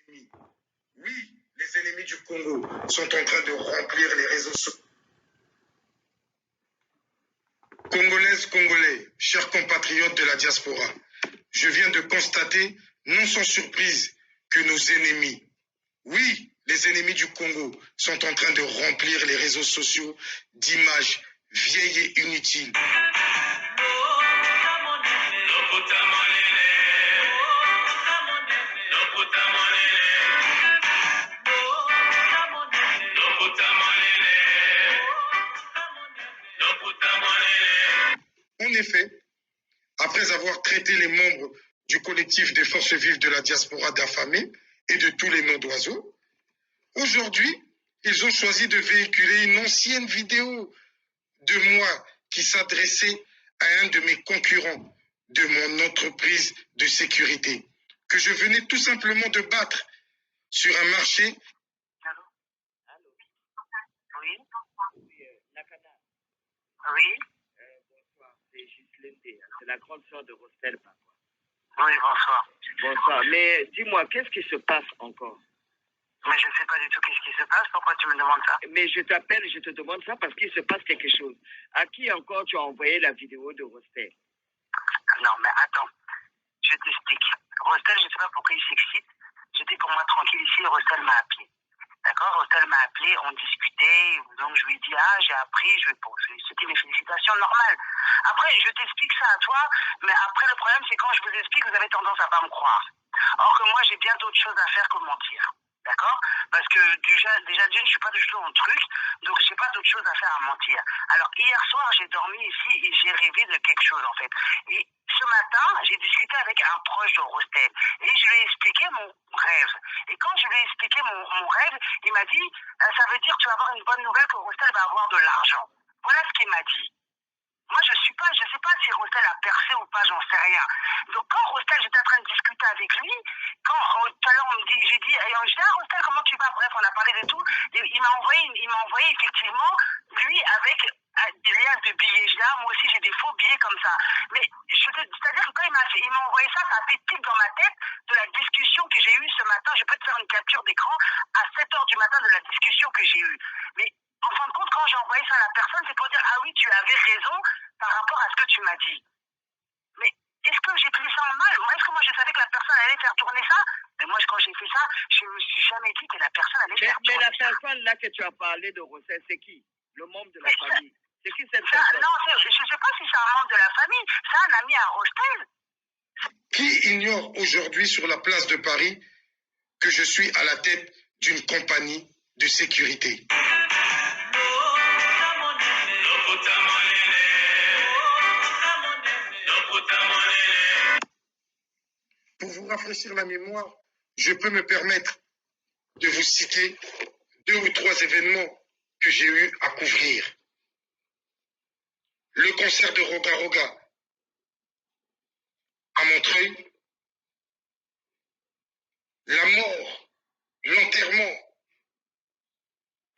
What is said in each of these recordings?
ennemis. Oui, les ennemis du Congo sont en train de remplir les réseaux sociaux. Congolaises, Congolais, chers compatriotes de la diaspora, je viens de constater, non sans surprise, que nos ennemis, oui, les ennemis du Congo, sont en train de remplir les réseaux sociaux d'images vieilles et inutiles. En effet, après avoir traité les membres du collectif des forces vives de la diaspora d'affamés et de tous les noms d'oiseaux, aujourd'hui, ils ont choisi de véhiculer une ancienne vidéo de moi qui s'adressait à un de mes concurrents de mon entreprise de sécurité, que je venais tout simplement de battre sur un marché. Allô? Allô? Oui? Nakana. Oui? Bonsoir, c'est Ghislaine D. C'est la grande sœur de Rostel. Oui, bonsoir. Bonsoir, mais dis-moi, qu'est-ce qui se passe encore? Mais je ne sais pas du tout qu'est-ce qui se passe, pourquoi tu me demandes ça? Mais je t'appelle, je te demande ça parce qu'il se passe quelque chose. À qui encore tu as envoyé la vidéo de Rostel? Non, mais attends, je t'explique. Rostel, je ne sais pas pourquoi il s'excite. J'étais pour moi tranquille ici, Rostel m'a appelé. D'accord, Rostel m'a appelé, on discutait, donc je lui ai dit, ah, j'ai appris, je vais poursuivre. C'était mes félicitations normales. Après, je t'explique ça à toi, mais après, le problème, c'est quand je vous explique, vous avez tendance à pas me croire. Or que moi, j'ai bien d'autres choses à faire que mentir. D'accord? Parce que déjà d'une, je suis pas du tout en truc, donc j'ai pas d'autre chose à faire à mentir. Alors, hier soir, j'ai dormi ici et j'ai rêvé de quelque chose, en fait. Et ce matin, j'ai discuté avec un proche de Rostel et je lui ai expliqué mon rêve. Et quand je lui ai expliqué mon rêve, il m'a dit, ça veut dire que tu vas avoir une bonne nouvelle, que Rostel va avoir de l'argent. Voilà ce qu'il m'a dit. Moi, je sais pas si Rostel a percé ou pas, j'en sais rien. Donc, quand Rostel, j'étais en train de discuter avec lui, quand tout à l'heure, j'ai dit, je dis, ah, Rostel, comment tu vas? Bref, on a parlé de tout. Et il m'a envoyé effectivement, lui, avec des liens de billets. Là, moi aussi, j'ai des faux billets comme ça. Mais, c'est-à-dire que quand il m'a envoyé ça, ça a fait tic dans ma tête de la discussion que j'ai eue ce matin. Je peux te faire une capture d'écran à 7 h du matin de la discussion que j'ai eue. Mais, en fin de compte, quand j'ai envoyé ça à la personne, c'est pour dire, ah oui, tu avais raison par rapport à ce que tu m'as dit. Mais est-ce que j'ai pris ça en mal? Est-ce que moi je savais que la personne allait faire tourner ça? Mais moi, quand j'ai fait ça, je ne me suis jamais dit que la personne allait faire tourner ça. Mais la personne là que tu as parlé de Rostel, c'est qui? Le membre de la famille? C'est qui cette personne? Non, je ne sais pas si c'est un membre de la famille. C'est un ami à Rostel. Qui ignore aujourd'hui sur la place de Paris que je suis à la tête d'une compagnie de sécurité? Pour vous rafraîchir la mémoire, je peux me permettre de vous citer 2 ou 3 événements que j'ai eu à couvrir. Le concert de Roga Roga à Montreuil, la mort, l'enterrement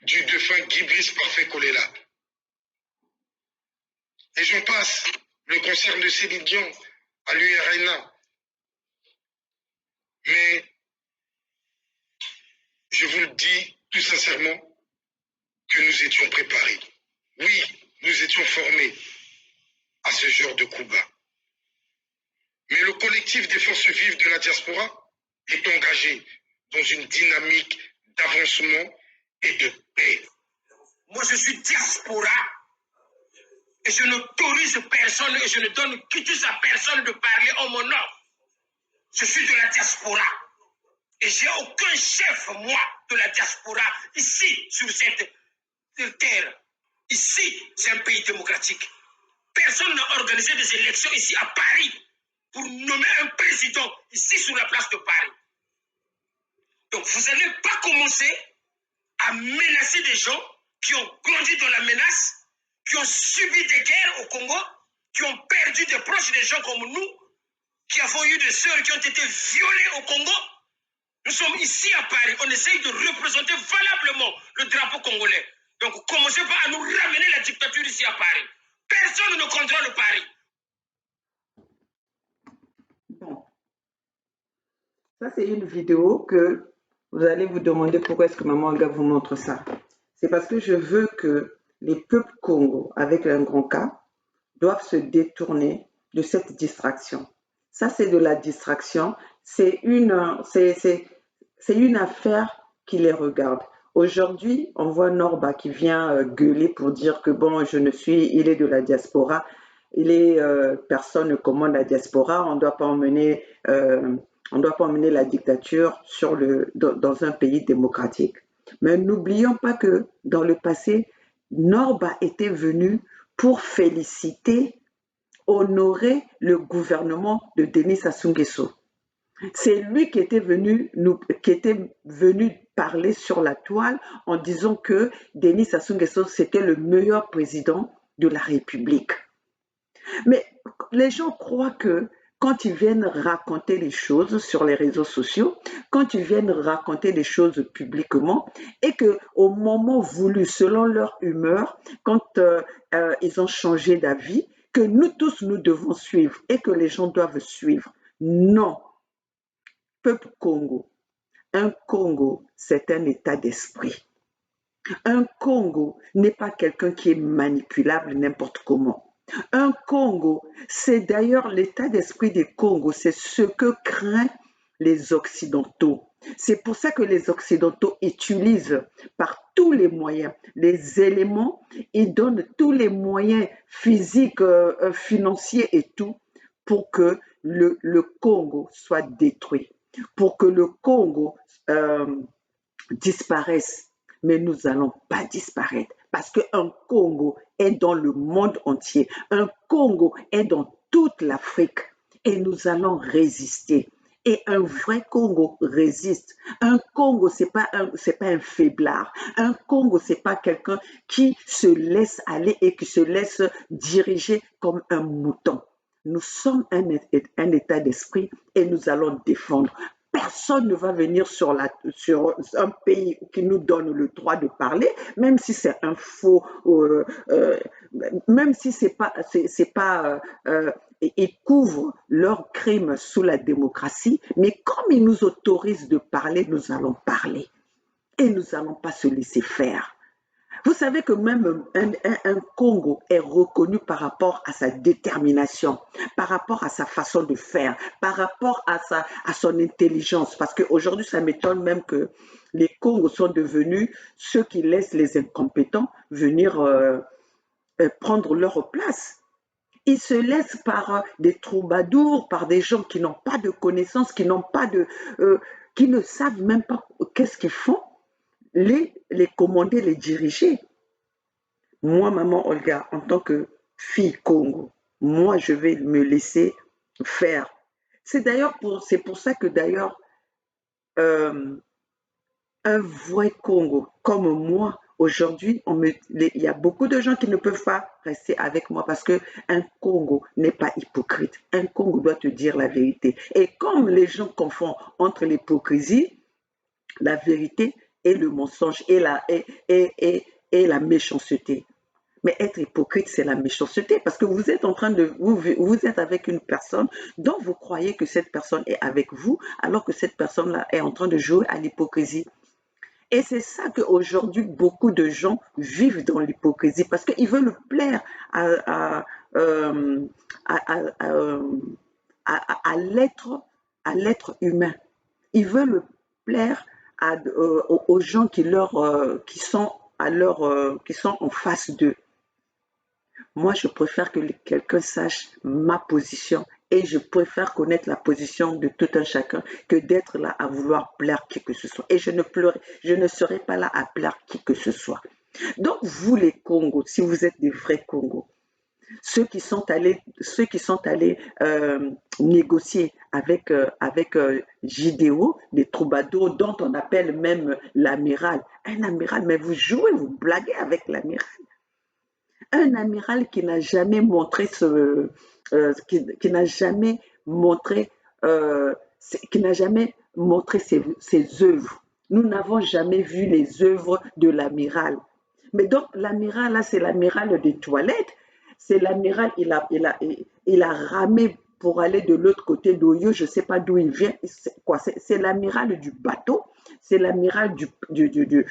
du défunt Guy-Brice Parfait Kolela. Et j'en passe, le concert de Céline Dion à l'URNA. Mais je vous le dis tout sincèrement que nous étions préparés. Oui, nous étions formés à ce genre de coup bas. Mais le collectif des forces vives de la diaspora est engagé dans une dynamique d'avancement et de paix. Moi, je suis diaspora et je n'autorise personne et je ne donne quitus à personne de parler en mon nom. Je suis de la diaspora et j'ai aucun chef, moi, de la diaspora, ici, sur cette terre. Ici, c'est un pays démocratique. Personne n'a organisé des élections ici à Paris pour nommer un président ici sur la place de Paris. Donc, vous n'allez pas commencer à menacer des gens qui ont grandi dans la menace, qui ont subi des guerres au Congo, qui ont perdu des proches, des gens comme nous, qui avons eu des sœurs qui ont été violées au Congo. Nous sommes ici à Paris, on essaye de représenter valablement le drapeau congolais. Donc, commencez pas à nous ramener la dictature ici à Paris. Personne ne contrôle Paris. Bon, ça c'est une vidéo que Vous allez vous demander pourquoi est-ce que Maman Olga vous montre ça. C'est parce que je veux que les peuples Congo, avec un grand K, doivent se détourner de cette distraction. Ça, c'est de la distraction. C'est une affaire qui les regarde. Aujourd'hui, on voit Norba qui vient gueuler pour dire que bon, il est de la diaspora. Personne ne commande la diaspora. On ne doit pas emmener la dictature dans un pays démocratique. Mais n'oublions pas que dans le passé, Norba était venu pour féliciter, honorer le gouvernement de Denis Sassou Nguesso. C'est lui qui était venu parler sur la toile en disant que Denis Sassou Nguesso c'était le meilleur président de la République. Mais les gens croient que quand ils viennent raconter les choses sur les réseaux sociaux, quand ils viennent raconter les choses publiquement, et que au moment voulu, selon leur humeur, quand ils ont changé d'avis, que nous tous nous devons suivre et que les gens doivent suivre. Non, peuple Congo. Un Congo, c'est un état d'esprit. Un Congo n'est pas quelqu'un qui est manipulable n'importe comment. Un Congo, c'est d'ailleurs l'état d'esprit des Congos, c'est ce que craignent les Occidentaux. C'est pour ça que les Occidentaux utilisent par tous les moyens les éléments, ils donnent tous les moyens physiques, financiers et tout pour que le Congo soit détruit, pour que le Congo disparaisse. Mais nous n'allons pas disparaître parce qu'un Congo est dans le monde entier. Un Congo est dans toute l'Afrique et nous allons résister. Et un vrai Congo résiste. Un Congo, c'est pas un faiblard. Un Congo, c'est pas quelqu'un qui se laisse aller et qui se laisse diriger comme un mouton. Nous sommes un état d'esprit et nous allons défendre. Personne ne va venir sur un pays qui nous donne le droit de parler, même si c'est un faux, même si ils couvrent leurs crimes sous la démocratie, mais comme ils nous autorisent de parler, nous allons parler et nous n'allons pas se laisser faire. Vous savez que même un Congo est reconnu par rapport à sa détermination, par rapport à sa façon de faire, par rapport à son intelligence. Parce qu'aujourd'hui, ça m'étonne même que les Congos sont devenus ceux qui laissent les incompétents venir prendre leur place. Ils se laissent par des troubadours, par des gens qui n'ont pas de connaissances, qui ne savent même pas qu'est-ce qu'ils font. Les commander, les diriger. Moi, Maman Olga, en tant que fille Congo, moi, je vais me laisser faire. C'est pour ça que d'ailleurs, un vrai Congo comme moi, aujourd'hui, il y a beaucoup de gens qui ne peuvent pas rester avec moi parce qu'un Congo n'est pas hypocrite. Un Congo doit te dire la vérité. Et comme les gens confondent entre l'hypocrisie, la vérité et le mensonge et la méchanceté. Mais être hypocrite, c'est la méchanceté parce que vous êtes en train de vous êtes avec une personne dont vous croyez que cette personne est avec vous, alors que cette personne-là est en train de jouer à l'hypocrisie. Et c'est ça qu'aujourd'hui, beaucoup de gens vivent dans l'hypocrisie parce qu'ils veulent plaire à l'être humain. Ils veulent plaire aux gens qui sont en face d'eux. Moi, je préfère que quelqu'un sache ma position et je préfère connaître la position de tout un chacun que d'être là à vouloir plaire qui que ce soit. Et je ne serai pas là à plaire qui que ce soit. Donc, vous les Congos, si vous êtes des vrais Congos, ceux qui sont allés négocier avec Gideon, des troubadours dont on appelle même l'amiral. Un amiral, mais vous jouez, vous blaguez avec l'amiral. Un amiral qui n'a jamais montré qui n'a jamais montré ses œuvres. Nous n'avons jamais vu les œuvres de l'amiral. Mais donc l'amiral là, c'est l'amiral des toilettes. C'est l'amiral, il a ramé pour aller de l'autre côté d'Oyo, je ne sais pas d'où il vient. C'est l'amiral du bateau. C'est l'amiral d'une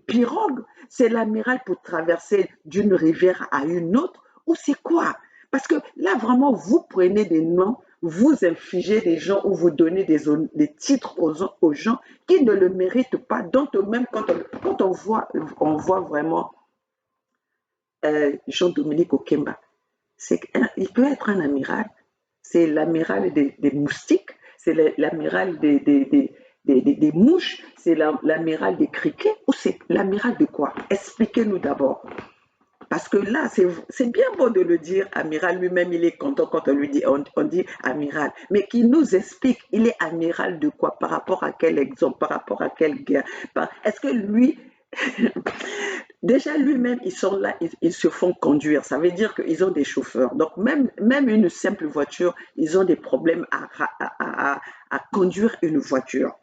pirogue? C'est l'amiral pour traverser d'une rivière à une autre? Ou c'est quoi? Parce que là, vraiment, vous prenez des noms, vous infligez des gens ou vous donnez des titres aux gens qui ne le méritent pas. Donc, même quand on voit vraiment Jean-Dominique Okemba, il peut être un amiral. C'est l'amiral des moustiques, c'est l'amiral des mouches, c'est l'amiral des criquets, ou c'est l'amiral de quoi? Expliquez-nous d'abord. Parce que là, c'est bien beau de le dire, amiral, lui-même, il est content quand on dit amiral. Mais qu'il nous explique, il est amiral de quoi? Par rapport à quel exemple? Par rapport à quelle guerre? Est-ce que lui, déjà lui-même, ils sont là, ils se font conduire. Ça veut dire qu'ils ont des chauffeurs. Donc même une simple voiture, ils ont des problèmes à conduire une voiture.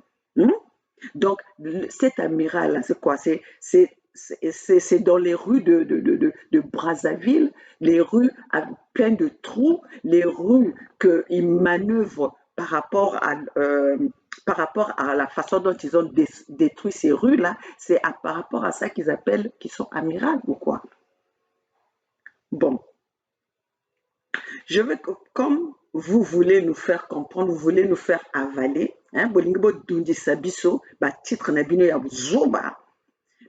Donc cet amiral-là, c'est quoi? C'est dans les rues de Brazzaville, les rues pleines de trous, les rues qu'ils manœuvrent par rapport à la façon dont ils ont détruit ces rues-là, c'est par rapport à ça qu'ils sont amirals ou quoi? Bon, je veux que, comme vous voulez nous faire comprendre, vous voulez nous faire avaler, titre na bino ya zoba.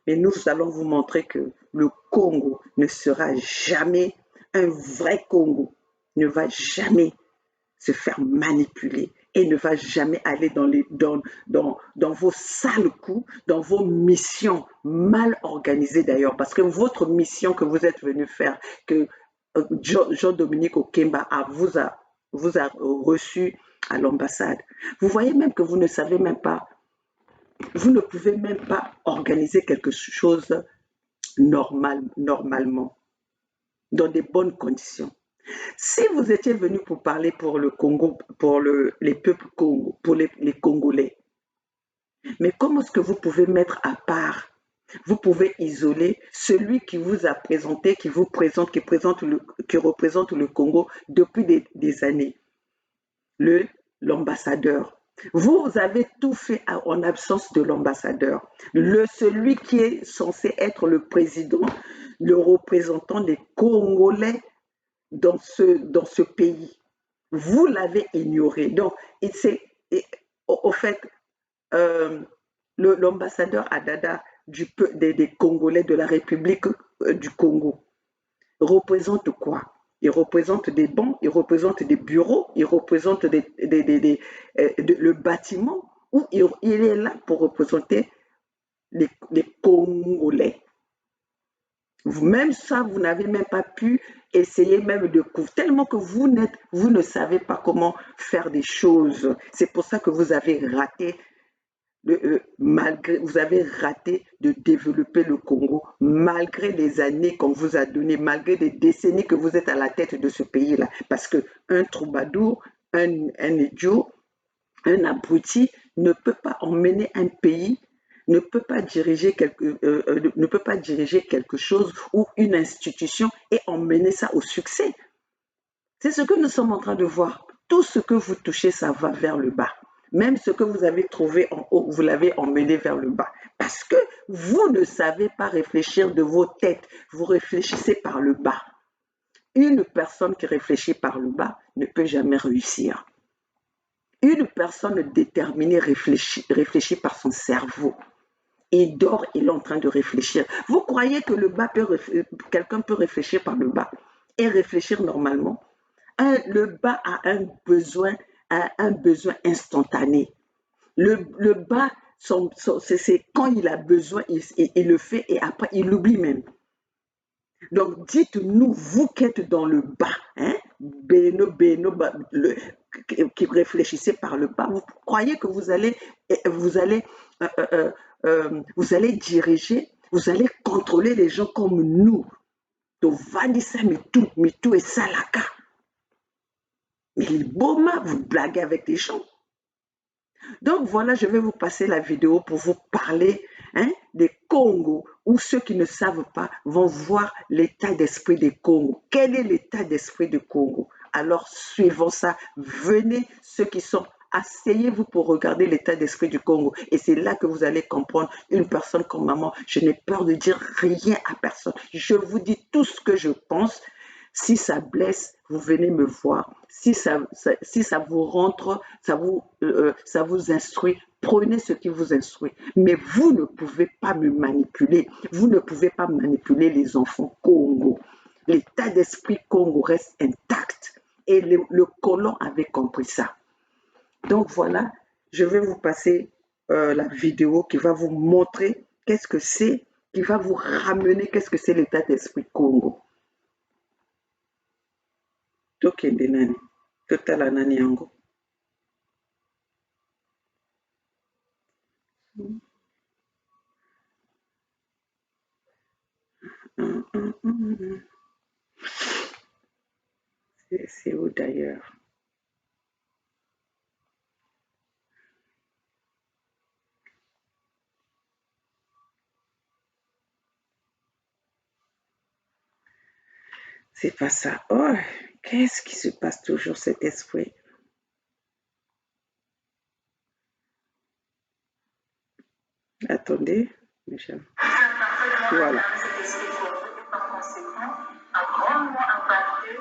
Mais nous allons vous montrer que le Congo ne sera jamais un vrai Congo, ne va jamais se faire manipuler et ne va jamais aller dans vos sales coups, dans vos missions mal organisées d'ailleurs. Parce que votre mission que vous êtes venu faire, que Jean-Dominique Okemba vous a reçu à l'ambassade, vous voyez même que vous ne savez même pas. Vous ne pouvez même pas organiser quelque chose normalement, dans des bonnes conditions. Si vous étiez venu pour parler pour le Congo, pour les peuples Congo, pour les Congolais, mais comment est-ce que vous pouvez mettre à part, vous pouvez isoler celui qui vous a présenté, qui représente le Congo depuis des années, l'ambassadeur? Vous avez tout fait en absence de l'ambassadeur. Celui qui est censé être le président, le représentant des Congolais dans ce pays. Vous l'avez ignoré. Donc, au fait, l'ambassadeur Adada des Congolais de la République du Congo représente quoi? Il représente des bancs, il représente des bureaux, il représente le bâtiment, ou il est là pour représenter les Congolais. Même ça, vous n'avez même pas pu essayer même de couvrir, tellement que vous ne savez pas comment faire des choses. C'est pour ça que vous avez raté. Vous avez raté de développer le Congo malgré les années qu'on vous a données, malgré des décennies que vous êtes à la tête de ce pays-là. Parce qu'un troubadour, un idiot, un abruti ne peut pas emmener un pays, ne peut pas diriger quelque chose ou une institution et emmener ça au succès. C'est ce que nous sommes en train de voir. Tout ce que vous touchez, ça va vers le bas. Même ce que vous avez trouvé en haut, vous l'avez emmené vers le bas. Parce que vous ne savez pas réfléchir de vos têtes. Vous réfléchissez par le bas. Une personne qui réfléchit par le bas ne peut jamais réussir. Une personne déterminée réfléchit par son cerveau. Il dort, il est en train de réfléchir. Vous croyez que quelqu'un peut réfléchir par le bas et réfléchir normalement? Le bas a un besoin instantané. Le bas, c'est quand il a besoin, il le fait et après il l'oublie même. Donc dites-nous, vous qui êtes dans le bas, qui réfléchissez par le bas, vous croyez que vous allez diriger, vous allez contrôler les gens comme nous. Donc Vanessa Mitou et Salaka. Mais Boma, vous blaguez avec des gens. Donc voilà, je vais vous passer la vidéo pour vous parler des Congos, où ceux qui ne savent pas vont voir l'état d'esprit des Congos. Quel est l'état d'esprit du Congo? Alors suivons ça, venez ceux qui sont asseyez-vous pour regarder l'état d'esprit du Congo. Et c'est là que vous allez comprendre une personne comme maman. Je n'ai peur de dire rien à personne. Je vous dis tout ce que je pense. Si ça blesse, vous venez me voir. Si ça vous rentre, ça vous instruit, prenez ce qui vous instruit. Mais vous ne pouvez pas me manipuler. Vous ne pouvez pas manipuler les enfants Congo. L'état d'esprit Congo reste intact. Et le colon avait compris ça. Donc voilà, je vais vous passer la vidéo qui va vous montrer qu'est-ce que c'est, qui va vous ramener qu'est-ce que c'est l'état d'esprit Congo. Tokende nani, totala nani yango. C'est où d'ailleurs? C'est pas ça. Oh, qu'est-ce qui se passe toujours cet esprit? Attendez. Voilà. Par conséquent, a grandement impacté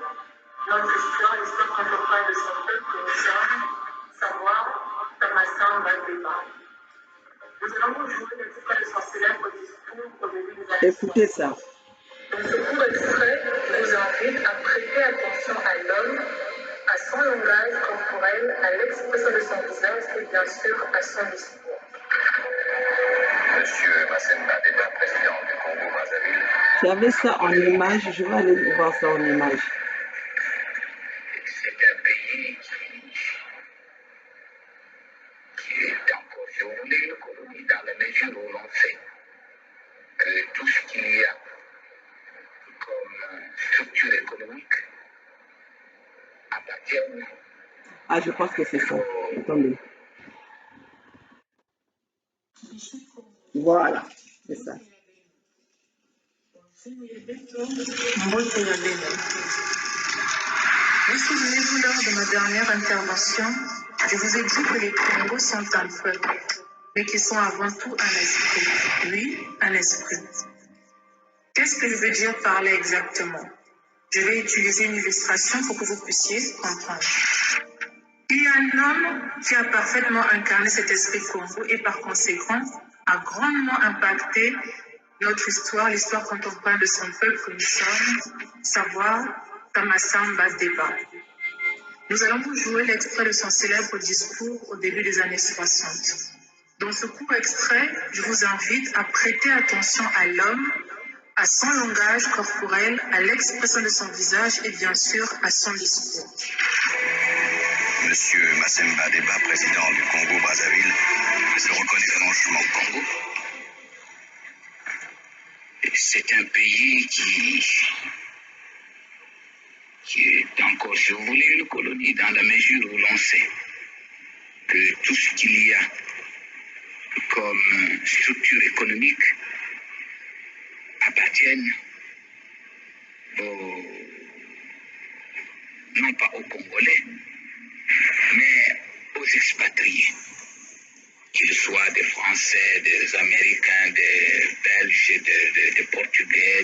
notre histoire, l'histoire contemporaine de son peuple que nous sommes, savoir Tamasamba Débat. Nous allons jouer l'extrait de son célèbre discours au début des années. Écoutez ça. Dans ce court extrait, je vous invite à prêter attention à l'homme, à son langage corporel, à l'expression de son visage et bien sûr à son discours. Monsieur Massemba Débat, président du Congo-Brazzaville. J'avais ça en image, je vais aller voir ça en image. C'est un pays qui est encore, si vous voulez, une colonie dans la mesure où l'on sait que tout ce qu'il y a comme structure économique appartient. Ah, je pense que c'est ça. Attendez. Voilà, c'est ça. Vous souvenez-vous, lors de ma dernière intervention, je vous ai dit que les Congos sont un peuple, mais qu'ils sont avant tout un esprit. Oui, un esprit. Qu'est-ce que je veux dire par là exactement? Je vais utiliser une illustration pour que vous puissiez comprendre. Il y a un homme qui a parfaitement incarné cet esprit Congo et par conséquent a grandement impacté notre histoire, l'histoire contemporaine de son peuple que nous sommes, savoir Tamasamba Débat. Nous allons vous jouer l'extrait de son célèbre discours au début des années 60. Dans ce court extrait, je vous invite à prêter attention à l'homme, à son langage corporel, à l'expression de son visage et bien sûr à son discours. Monsieur Massemba Débat, président du Congo-Brazzaville, se reconnaît franchement au Congo. C'est un pays qui est encore, si vous voulez, une colonie dans la mesure où l'on sait que tout ce qu'il y a comme structure économique appartiennent non pas aux Congolais, mais aux expatriés, qu'ils soient des Français, des Américains, des Belges, des Portugais,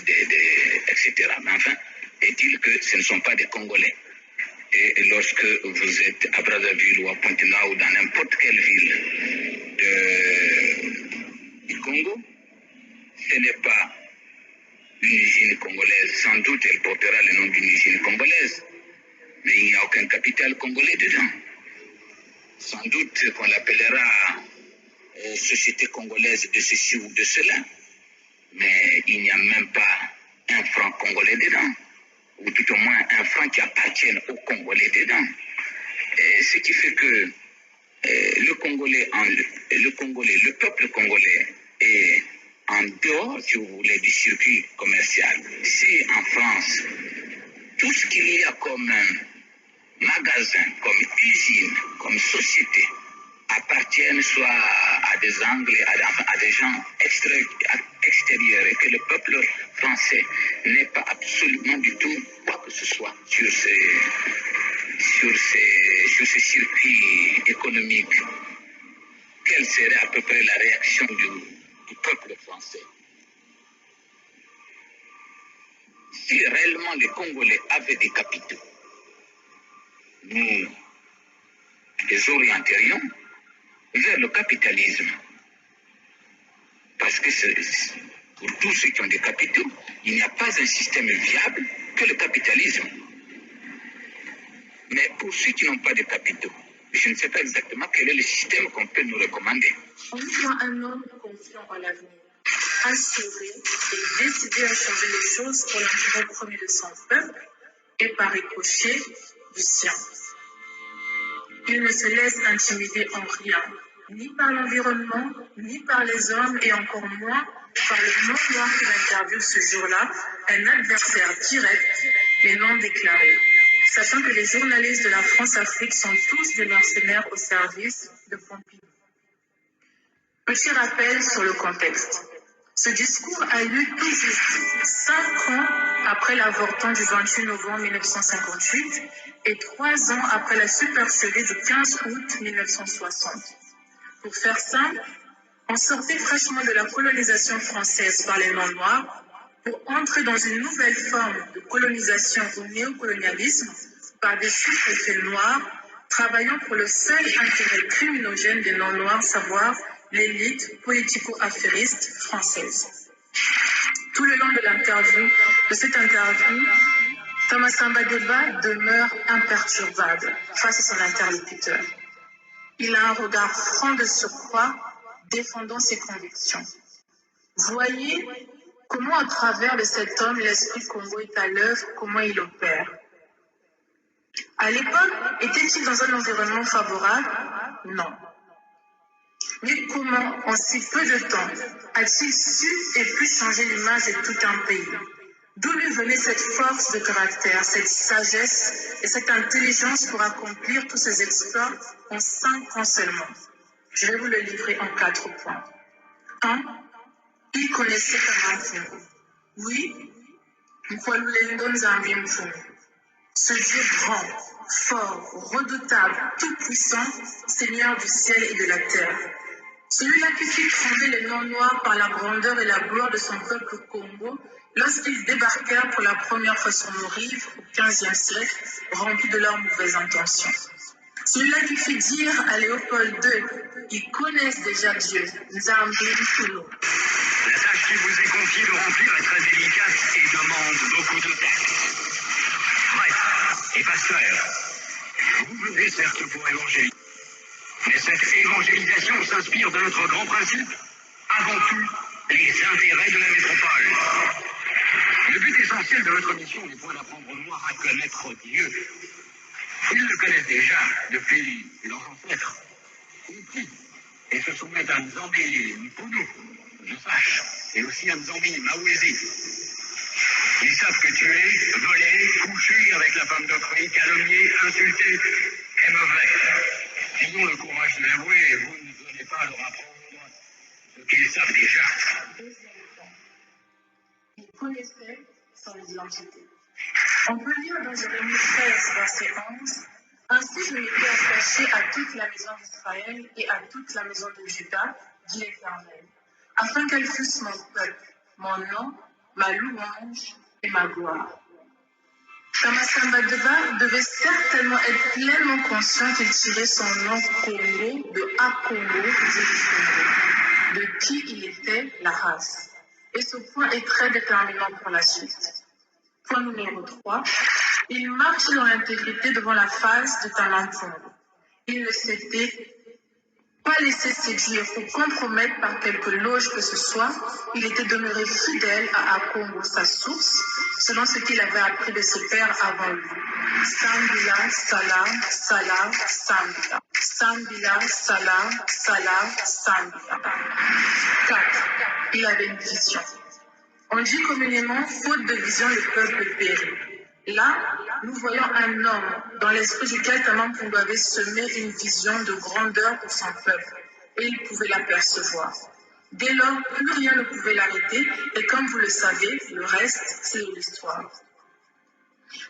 etc. Mais enfin, est-il que ce ne sont pas des Congolais. Et lorsque vous êtes à Brazzaville ou à Pointe-Noire ou dans n'importe quelle ville du Congo, ce n'est pas une usine congolaise. Sans doute, elle portera le nom d'une usine congolaise, mais il n'y a aucun capital congolais dedans. Sans doute qu'on l'appellera société congolaise de ceci ou de cela, mais il n'y a même pas un franc congolais dedans, ou tout au moins un franc qui appartienne aux Congolais dedans. Et ce qui fait que le peuple congolais est en dehors, si vous voulez, du circuit commercial. Si en France, tout ce qu'il y a comme magasin, comme usine, comme société, appartiennent soit à des Anglais, à des gens extérieurs, et que le peuple français n'est pas absolument du tout quoi que ce soit sur sur ces circuits économiques, quelle serait à peu près la réaction du peuple français? Si réellement les Congolais avaient des capitaux, nous les orienterions vers le capitalisme. Parce que pour tous ceux qui ont des capitaux, il n'y a pas un système viable que le capitalisme. Mais pour ceux qui n'ont pas de capitaux, je ne sais pas exactement quel est le système qu'on peut nous recommander. On voit un homme confiant en l'avenir, assuré et décidé à changer les choses pour l'intérêt premier de son peuple et par ricochet du sien. Il ne se laisse intimider en rien, ni par l'environnement, ni par les hommes, et encore moins par le monde noir qu'il interviewe ce jour-là, un adversaire direct, mais non déclaré. Sachant que les journalistes de la France-Afrique sont tous des mercenaires au service de Pompidou. Petit rappel sur le contexte. Ce discours a lieu tout juste 5 ans après l'avortement du 28 novembre 1958 et 3 ans après la supercherie du 15 août 1960. Pour faire simple, on sortait fraîchement de la colonisation française par les non-noirs pour entrer dans une nouvelle forme de colonisation au néocolonialisme par des sous-préfets noirs travaillant pour le seul intérêt criminogène des non-noirs, savoir l'élite politico-affairiste française. Tout le long de cette interview, Thomas Samba Deba demeure imperturbable face à son interlocuteur. Il a un regard franc de surcroît, défendant ses convictions. Voyez comment à travers de cet homme l'esprit Congo est à l'œuvre, comment il opère. À l'époque, était-il dans un environnement favorable? Non. Mais comment, en si peu de temps, a-t-il su et pu changer l'image de tout un pays? D'où lui venait cette force de caractère, cette sagesse et cette intelligence pour accomplir tous ces exploits en 5 ans seulement? Je vais vous le livrer en 4 points. 1. Il connaissait Kamampungu. Oui, Mkwalulendo Nzambi Mpungu. Ce Dieu grand, fort, redoutable, tout-puissant, Seigneur du ciel et de la terre. Celui-là qui fit trembler les non-noirs par la grandeur et la gloire de son peuple Congo lorsqu'ils débarquèrent pour la première fois sur nos rives au XVe siècle, remplis de leurs mauvaises intentions. Celui-là qui fit dire à Léopold II, ils connaissent déjà Dieu, Nzambi Mpungu. La tâche qui vous est confiée de remplir est très délicate et demande beaucoup de tact. Bref, et pasteur, vous venez certes pour évangéliser, mais cette évangélisation s'inspire de notre grand principe, avant tout, les intérêts de la métropole. Le but essentiel de notre mission n'est point d'apprendre aux Noirs à connaître Dieu. Ils le connaissent déjà depuis leurs ancêtres. Et se soumettent à Nzambi Mpungu, je sache, et aussi à Nzambi Mawezi. Ils savent que tuer, voler, coucher avec la femme d'autrui, calomnier, insulter est mauvais. Ils ont le courage de l'avouer et vous ne venez pas leur apprendre ce qu'ils savent déjà. Ils connaissaient son identité. On peut lire dans Jérémie 13, verset 11, « Ainsi je m'étais attaché à toute la maison d'Israël et à toute la maison de Juda, dit l'Éternel, afin qu'elles fussent mon peuple, mon nom, ma louange et ma gloire. » Thomas Samba Deba devait certainement être pleinement conscient qu'il tirait son nom Congo de Akongo, dit Congo, de qui il était la race. Et ce point est très déterminant pour la suite. Point numéro 3, il marche dans l'intégrité devant la face de Kamampungu. Il ne s'était pas laissé séduire ou compromettre par quelque loge que ce soit. Il était demeuré fidèle à Akongo, sa source, selon ce qu'il avait appris de ses pères avant lui. Sambila, Salam, Salam, Sambila. Sambila, Salam, Salam, Sambila. 4. Il avait une vision. On dit communément, faute de vision, le peuple périt. Là, nous voyons un homme dans l'esprit duquel Kamampungu avait semé une vision de grandeur pour son peuple, et il pouvait l'apercevoir. Dès lors, plus rien ne pouvait l'arrêter, et comme vous le savez, le reste, c'est l'histoire.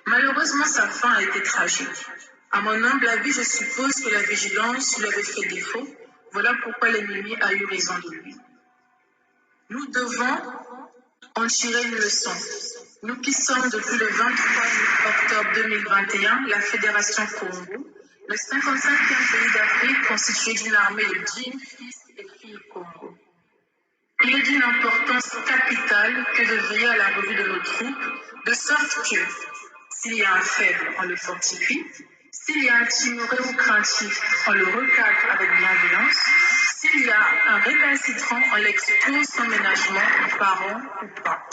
Malheureusement, sa fin a été tragique. À mon humble avis, je suppose que la vigilance lui avait fait défaut. Voilà pourquoi l'ennemi a eu raison de lui. Nous devons en tirer une leçon. Nous qui sommes depuis le 23 octobre 2021 la Fédération Congo, le 55e pays d'Afrique constitué d'une armée de dignes fils et filles Congo. Il est d'une importance capitale que de veiller à la revue de nos troupes, de sorte que, s'il y a un faible, on le fortifie, s'il y a un timoré ou craintif, on le recadre avec bienveillance, s'il y a un récalcitrant, on l'expose sans ménagement, parent ou pas.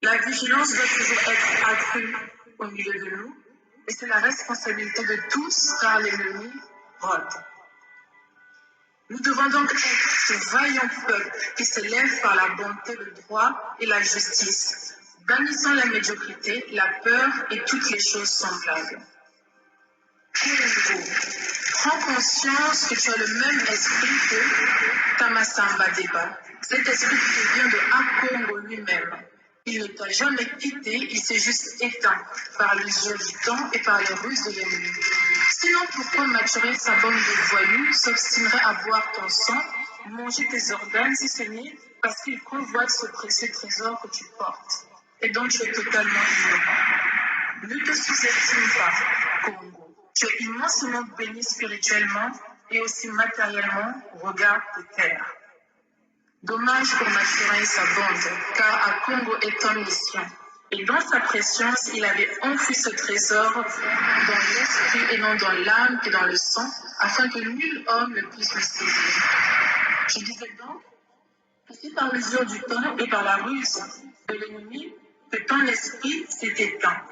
La vigilance doit toujours être accrue au milieu de nous, et c'est la responsabilité de tous, car l'ennemi rôde. Nous devons donc être ce vaillant peuple qui s'élève par la bonté, le droit et la justice, bannissant la médiocrité, la peur et toutes les choses semblables. Congo, prends conscience que tu as le même esprit que Tamasamba Deba, cet esprit qui vient de Akongo lui-même. Il ne t'a jamais quitté, il s'est juste éteint par l'usure du temps et par les ruses de l'ennemi. Sinon, pourquoi maturer sa bande de voyous s'obstinerait à boire ton sang, manger tes organes si ce n'est parce qu'il convoite ce précieux trésor que tu portes et dont tu es totalement ignorant. Ne te sous-estime pas, Congo. Tu es immensement béni spirituellement et aussi matériellement au regard de terre. Dommage pour Mathurin et sa bande, car à Congo est en mission. Et dans sa préscience, il avait enfoui ce trésor dans l'esprit et non dans l'âme et dans le sang, afin que nul homme ne puisse le saisir. Je disais donc que c'est par l'usure du temps et par la ruse de l'ennemi que ton esprit s'est éteint.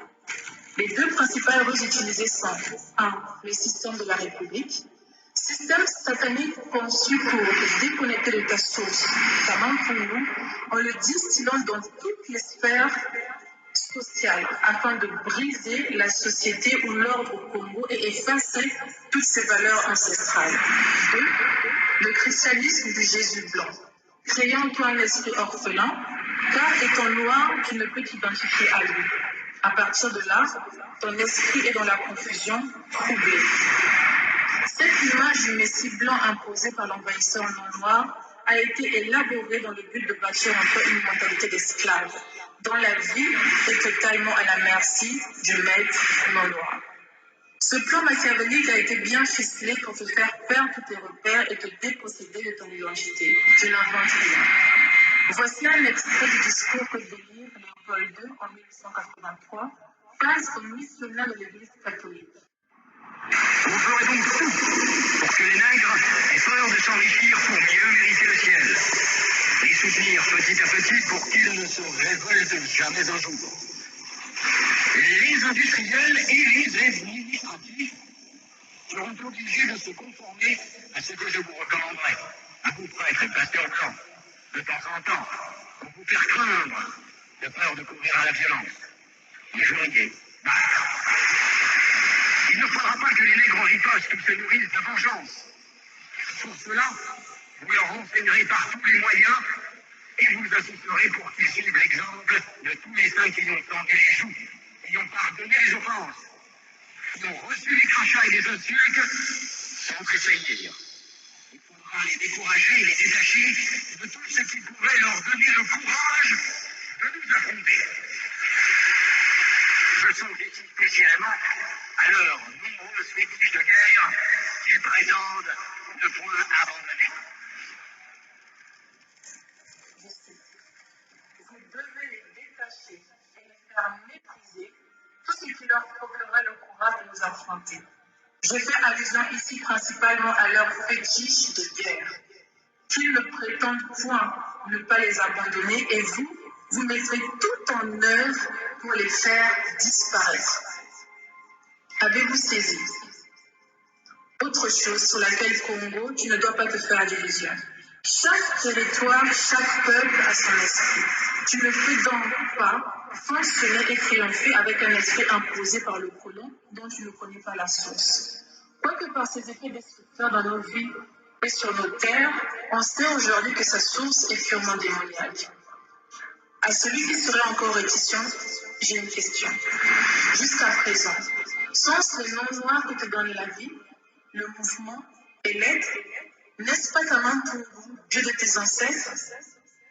Les deux principales ruses utilisées sont 1. Le système de la République, système satanique conçu pour te déconnecter de ta source, notamment pour nous, en le distillant dans toutes les sphères sociales afin de briser la société ou l'ordre au Congo et effacer toutes ses valeurs ancestrales. 2. Le christianisme du Jésus blanc, créant en toi un esprit orphelin, car étant noir, tu ne peux t'identifier à lui. À partir de là, ton esprit est dans la confusion, troublé. Cette image du Messie blanc imposée par l'envahisseur non noir a été élaborée dans le but de bâtir en toi une mentalité d'esclave, dont la vie est totalement à la merci du maître non noir. Ce plan machiavélique a été bien ficelé pour te faire perdre tous tes repères et te déposséder de ton identité. Je n'invente rien. Voici un extrait du discours que délivre Léopold II en 1883 face aux missionnaires de l'Église catholique. Vous ferez donc tout pour que les nègres aient peur de s'enrichir pour mieux mériter le ciel. Les soutenir petit à petit pour qu'ils ne se révoltent jamais un jour. Les industriels et les administratifs seront obligés de se conformer à ce que je vous recommanderai, à vous prêtres et pasteurs blancs, de temps en temps, pour vous faire craindre, de peur de courir à la violence. Les journaliers, il ne faudra pas que les nègres ripostent ou se nourrissent de vengeance. Pour cela, vous leur renseignerez par tous les moyens et vous assisterez pour qu'ils suivent l'exemple de tous les saints qui ont tendu les joues, qui ont pardonné les offenses, qui ont reçu les crachats et les insultes sans tressaillir. Il faudra les décourager et les détacher de tout ce qui pourrait leur donner le courage de nous affronter. Je songe ici spécialement à leurs nombreuses fétiches de guerre qu'ils prétendent ne point abandonner. Vous devez les détacher et les faire mépriser tout ce qui leur procurerait le courage de nous affronter. Je fais allusion ici principalement à leurs fétiches de guerre, qu'ils ne prétendent point ne pas les abandonner et vous mettrez tout en œuvre pour les faire disparaître. Avez-vous saisi? Autre chose sur laquelle Congo, tu ne dois pas te faire d'illusions. Chaque territoire, chaque peuple a son esprit. Tu ne peux donc pas fonctionner et triompher avec un esprit imposé par le colon dont tu ne connais pas la source. Quoique par ses effets destructeurs dans nos vies et sur nos terres, on sait aujourd'hui que sa source est purement démoniaque. À celui qui serait encore réticent, j'ai une question. Jusqu'à présent, sont-ce les noms noirs qui te donnent la vie, le mouvement et l'aide? N'est-ce pas Taman Pungu, Dieu de tes ancêtres?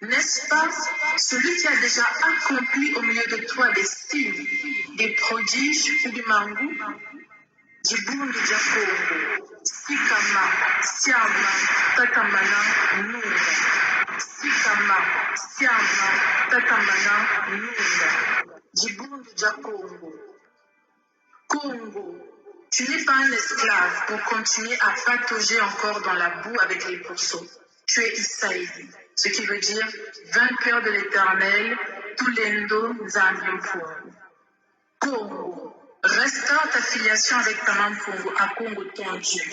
N'est-ce pas celui qui a déjà accompli au milieu de toi des signes, des prodiges ou du mangou? Djibundu Jakongo, Sikama, Siama, Tatamana, Nunga. Sikama, Siama, Tatamana, Nunga. Djibundu Jakongo. Congo, tu n'es pas un esclave pour continuer à patauger encore dans la boue avec les pourceaux. Tu es Isaïdi, ce qui veut dire vainqueur de l'éternel, Tulendo Nzambimpuru. Congo, restaure ta filiation avec Taman Pungu à Congo, ton Dieu.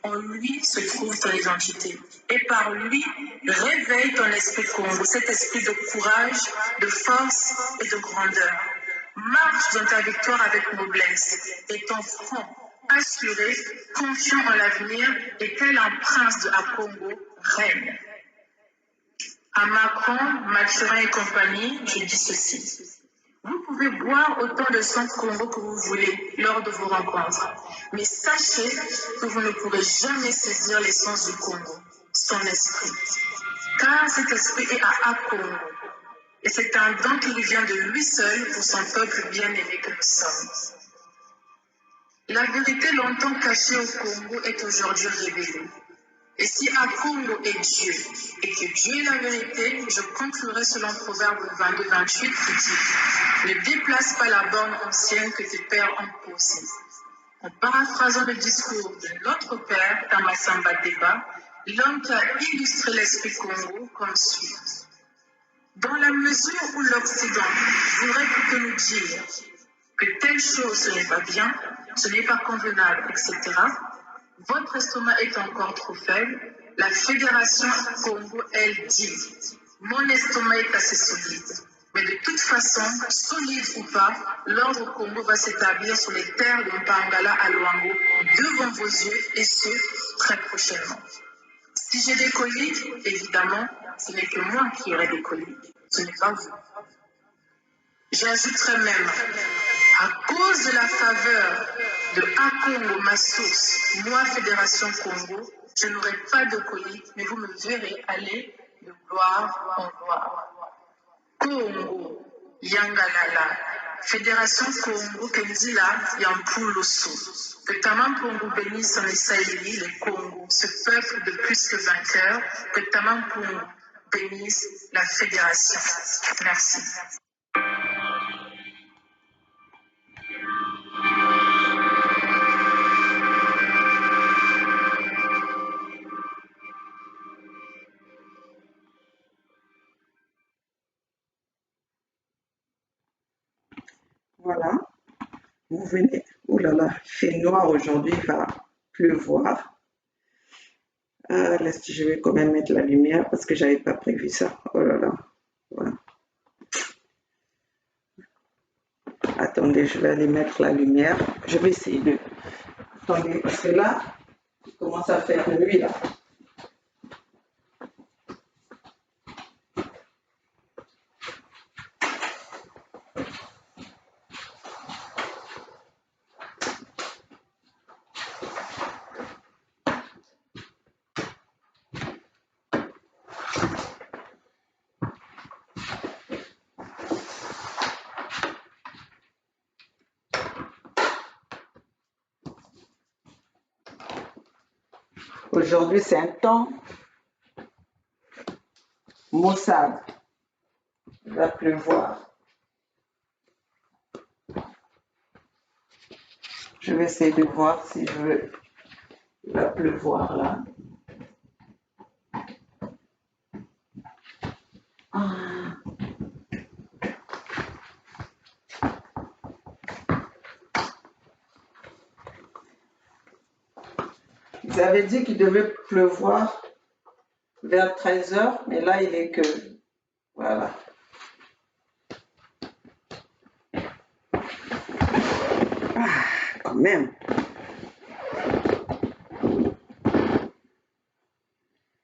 En lui se trouve ton identité. Et par lui, réveille ton esprit Congo, cet esprit de courage, de force et de grandeur. Marche dans ta victoire avec noblesse et ton front assuré, confiant en l'avenir et tel un prince de Akongo règne. À Macron, Mathurin et compagnie, je dis ceci. Vous pouvez boire autant de sang Congo que vous voulez lors de vos rencontres, mais sachez que vous ne pourrez jamais saisir l'essence du Congo, son esprit. Car cet esprit est à Akongo. Et c'est un don qui lui vient de lui seul pour son peuple bien-aimé que nous sommes. La vérité longtemps cachée au Congo est aujourd'hui révélée. Et si Akongo est Dieu, et que Dieu est la vérité, je conclurai selon Proverbe 22-28 qui dit « Ne déplace pas la borne ancienne que tes pères ont posée ». En paraphrasant le discours de notre père, Tamasamba Deba, l'homme qui a illustré l'esprit Congo comme suit. Dans la mesure où l'Occident voudrait plutôt nous dire que telle chose ce n'est pas bien, ce n'est pas convenable, etc., votre estomac est encore trop faible, la Fédération Congo, elle dit « Mon estomac est assez solide ». Mais de toute façon, solide ou pas, l'ordre Congo va s'établir sur les terres de Mpangala à Luango devant vos yeux et ce, très prochainement. Si j'ai des coliques, évidemment, ce n'est que moi qui aurai des coliques, ce n'est pas vous. J'ajouterai même, à cause de la faveur de Akongo, ma source, moi, Fédération Congo, je n'aurai pas de coliques, mais vous me verrez aller de gloire en gloire. Congo, Yangalala, Fédération Congo, Kenzila, Yampulusu. Que Taman Pungu bénisse en Isaïli, le Congo, ce peuple de plus que vainqueur. Que Taman Pungu bénisse la Fédération. Merci. Voilà, vous venez. Oh là là, il fait noir aujourd'hui, il va pleuvoir. Je vais quand même mettre la lumière parce que j'avais pas prévu ça. Oh là là, voilà. Attendez, je vais aller mettre la lumière. Je vais essayer de... Attendez, parce que là, il commence à faire nuit là. Aujourd'hui, c'est un temps maussade. Il va pleuvoir. Je vais essayer de voir si je veux. Il va pleuvoir là. Ah. Ils avaient dit qu'il devait pleuvoir vers 13h, mais là, il est que... Voilà. Ah, quand même.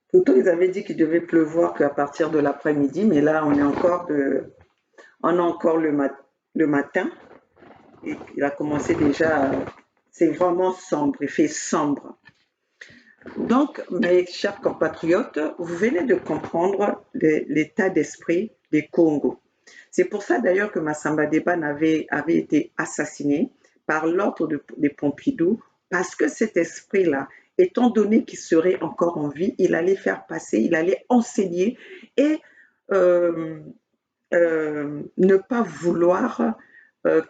Plutôt, ils avaient dit qu'il devait pleuvoir qu'à partir de l'après-midi, mais là, on a encore le le matin. Et il a commencé déjà, c'est vraiment sombre, il fait sombre. Donc, mes chers compatriotes, vous venez de comprendre l'état d'esprit des Congo. C'est pour ça d'ailleurs que Massamba Debane avait été assassiné par l'ordre des Pompidou, parce que cet esprit-là, étant donné qu'il serait encore en vie, il allait faire passer, il allait enseigner et ne pas vouloir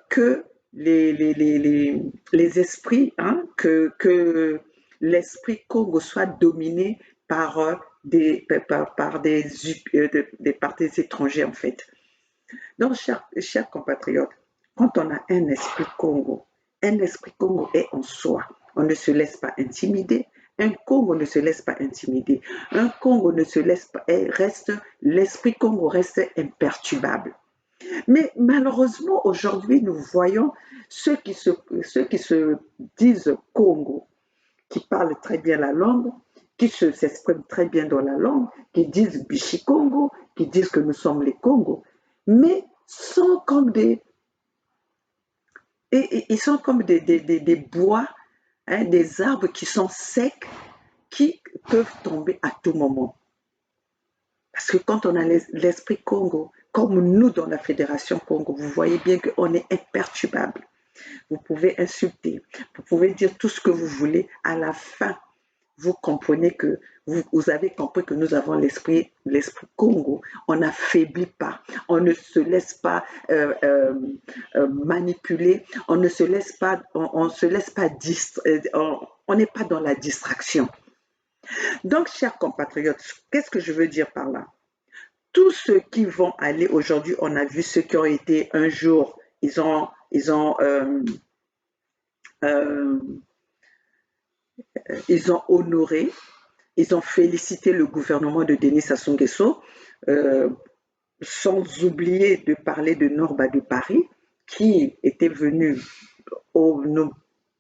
que les esprits, hein, que l'esprit Congo soit dominé par des partis étrangers en fait. Donc, chers compatriotes, quand on a un esprit Congo est en soi. On ne se laisse pas intimider. Un Congo ne se laisse pas intimider. Un Congo ne se laisse pas, l'esprit Congo reste imperturbable. Mais malheureusement, aujourd'hui, nous voyons ceux qui se disent Congo, qui parlent très bien la langue, qui s'expriment très bien dans la langue, qui disent Bichi Congo, qui disent que nous sommes les Congos, mais sont comme ils sont comme des bois, hein, des arbres qui sont secs, qui peuvent tomber à tout moment. Parce que quand on a l'esprit Congo, comme nous dans la Fédération Congo, vous voyez bien qu'on est imperturbable. Vous pouvez insulter, vous pouvez dire tout ce que vous voulez. À la fin, vous comprenez que vous avez compris que nous avons l'esprit Congo. On n'affaiblit pas, on ne se laisse pas manipuler, on ne se laisse pas, on n'est pas dans la distraction. Donc, chers compatriotes, qu'est-ce que je veux dire par là? Tous ceux qui vont aller aujourd'hui, on a vu ceux qui ont été un jour, ils ont honoré, ils ont félicité le gouvernement de Denis Sassou Nguesso, sans oublier de parler de Norba de Paris, qui était venu nous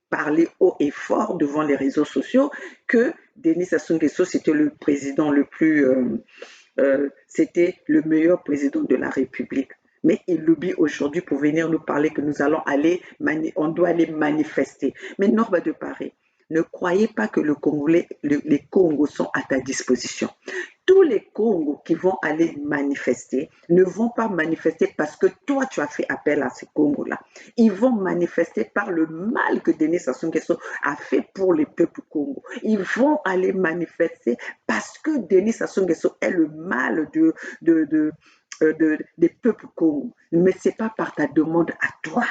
parler haut et fort devant les réseaux sociaux que Denis Sassou Nguesso, c'était le président le plus... c'était le meilleur président de la République. Mais il l'oublie aujourd'hui pour venir nous parler que nous allons aller, on doit aller manifester. Mais Norba de Paris, ne croyez pas que les Congos sont à ta disposition. Tous les Congos qui vont aller manifester ne vont pas manifester parce que toi, tu as fait appel à ces Congos-là. Ils vont manifester par le mal que Denis Sassou Nguesso a fait pour les peuples Congo. Ils vont aller manifester parce que Denis Sassou Nguesso est le mal des peuples Congo. Mais ce n'est pas par ta demande à toi.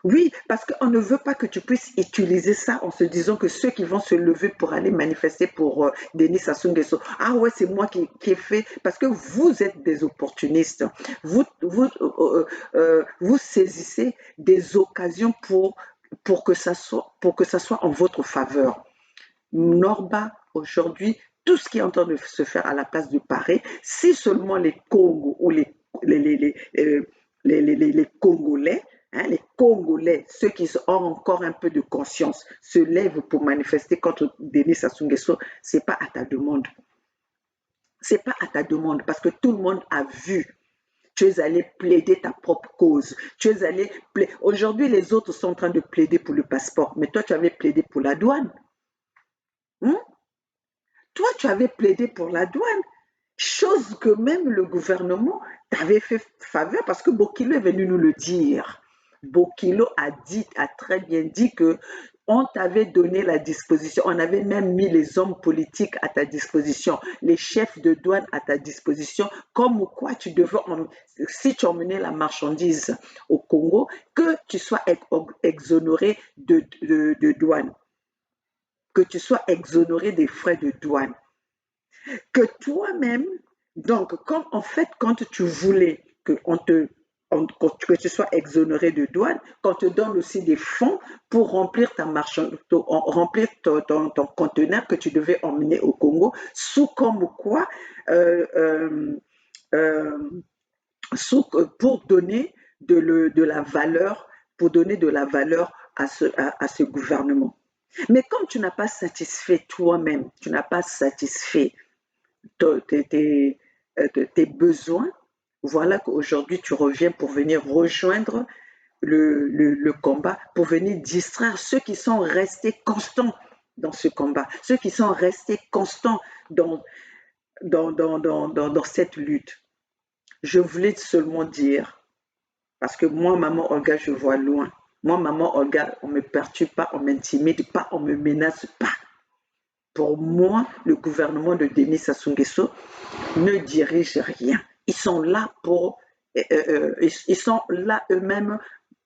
Oui, parce qu'on ne veut pas que tu puisses utiliser ça en se disant que ceux qui vont se lever pour aller manifester pour Denis Sassou Nguesso, ah ouais, c'est moi qui ai fait, parce que vous êtes des opportunistes. Vous saisissez des occasions pour que ça soit en votre faveur. Norba, aujourd'hui, tout ce qui est en train de se faire à la place de Paris, si seulement les Congos ou les Congolais, hein, les Congolais, ceux qui ont encore un peu de conscience, se lèvent pour manifester contre Denis Sassou Nguesso, ce n'est pas à ta demande. Ce n'est pas à ta demande parce que tout le monde a vu. Tu es allé plaider ta propre cause. Tu es allé plaider. Aujourd'hui, les autres sont en train de plaider pour le passeport, mais toi, tu avais plaidé pour la douane. Toi, tu avais plaidé pour la douane. Chose que même le gouvernement t'avait fait faveur parce que Bokilo est venu nous le dire. Bokilo a très bien dit que on t'avait donné la disposition, on avait même mis les hommes politiques à ta disposition, les chefs de douane à ta disposition, comme quoi tu devais, si tu emmenais la marchandise au Congo, que tu sois exonéré de douane, que tu sois exonéré des frais de douane. Que toi-même, donc, quand tu voulais que tu sois exonéré de douane, qu'on te donne aussi des fonds pour remplir remplir ton conteneur que tu devais emmener au Congo, sous comme quoi, pour donner de la valeur, à ce gouvernement. Mais comme tu n'as pas satisfait toi-même, tu n'as pas satisfait tes besoins, Voilà qu'aujourd'hui, tu reviens pour venir rejoindre le combat, pour venir distraire ceux qui sont restés constants dans ce combat, ceux qui sont restés constants dans, dans cette lutte. Je voulais seulement dire, parce que moi, maman Olga, je vois loin. Moi, maman Olga, on ne me perturbe pas, on ne m'intimide pas, on ne me menace pas. Pour moi, le gouvernement de Denis Sassou Nguesso ne dirige rien. Ils sont là pour, ils sont là eux-mêmes